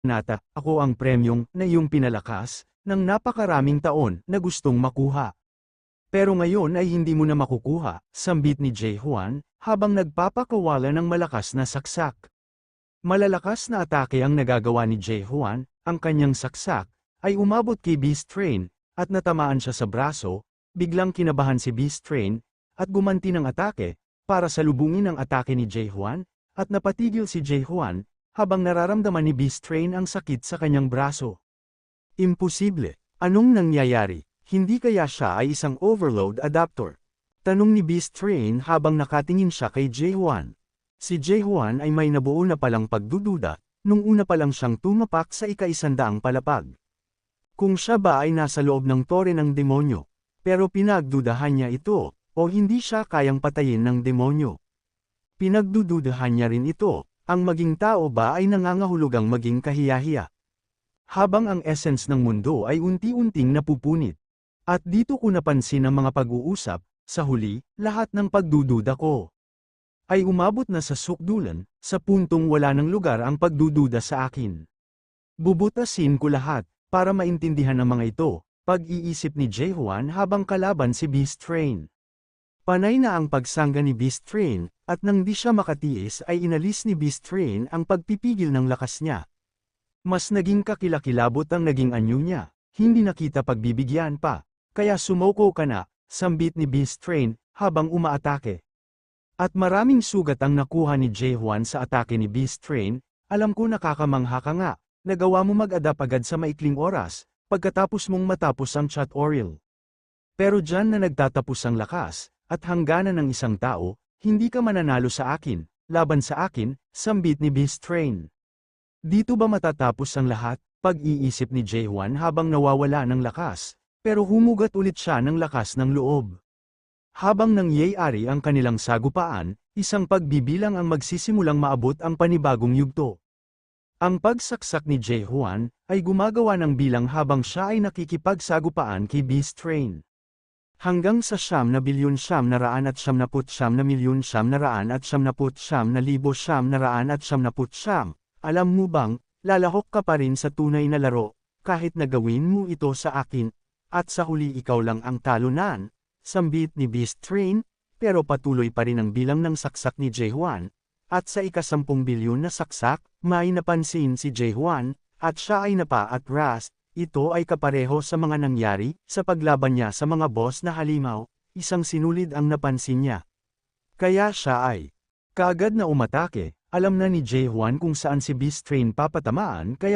Nata, ako ang premyong na iyong pinalakas ng napakaraming taon na gustong makuha. Pero ngayon ay hindi mo na makukuha, sambit ni Jae-hwan, habang nagpapakawala ng malakas na saksak. Malalakas na atake ang nagagawa ni Jae-hwan, ang kanyang saksak, ay umabot kay Beast Train, at natamaan siya sa braso, biglang kinabahan si Beast Train, at gumanti ng atake, para salubungin ang atake ni Jae-hwan, at napatigil si Jae-hwan, habang nararamdaman ni Beast Train ang sakit sa kanyang braso. Imposible. Anong nangyayari? Hindi kaya siya ay isang overload adapter? Tanong ni Beast Train habang nakatingin siya kay Jae-hwan. Si Jae-hwan ay may nabuo na palang pagdududa, nung una pa lang siyang tumapak sa ika-100 palapag. Kung siya ba ay nasa loob ng tore ng demonyo, pero pinagdudahan niya ito, o hindi siya kayang patayin ng demonyo. Pinagdududahan niya rin ito, ang maging tao ba ay nangangahulugang maging kahiyahiya. Habang ang essence ng mundo ay unti-unting napupunit. At dito ko napansin ang mga pag-uusap, sa huli, lahat ng pagdududa ko ay umabot na sa sukdulan, sa puntong wala ng lugar ang pagdududa sa akin. Bubutasin ko lahat, para maintindihan ang mga ito, pag-iisip ni Jae-hwan habang kalaban si Beast Train. Panay na ang pagsangga ni Beast Train, at nang di siya makatiis ay inalis ni Beast Train ang pagpipigil ng lakas niya. Mas naging kakilakilabot ang naging anyo niya, hindi nakita pagbibigyan pa, kaya sumoko ka na, sambit ni Beast Train, habang umaatake. At maraming sugat ang nakuha ni Jae-hwan sa atake ni Beast Train, alam ko nakakamangha ka nga, nagawa mo mag-adapt agad sa maikling oras, pagkatapos mong matapos ang tutorial. Pero dyan na nagtatapos ang lakas, at hangganan ng isang tao, hindi ka mananalo sa akin, laban sa akin, sambit ni Beast Train. Dito ba matatapos ang lahat? Pag-iisip ni Jae-hwan habang nawawala ng lakas, pero humugat ulit siya ng lakas ng loob. Habang nangyayari ang kanilang sagupaan, isang pagbibilang ang magsisimulang maabot ang panibagong yugto. Ang pagsaksak ni Jae-hwan ay gumagawa ng bilang habang siya ay nakikipagsagupaan kay Beast Train. Hanggang sa 9,999,999,999, alam mo bang, lalahok ka pa rin sa tunay na laro, kahit na gawin mo ito sa akin, at sa huli ikaw lang ang talunan. Sambit ni Beast Train, pero patuloy pa rin ang bilang ng saksak ni Jae-hwan, at sa ika-10 bilyon na saksak, may napansin si Jae-hwan, at siya ay napa-atras, ito ay kapareho sa mga nangyari, sa paglaban niya sa mga boss na halimaw, isang sinulid ang napansin niya. Kaya siya ay kaagad na umatake, alam na ni Jae-hwan kung saan si Beast Train papatamaan kaya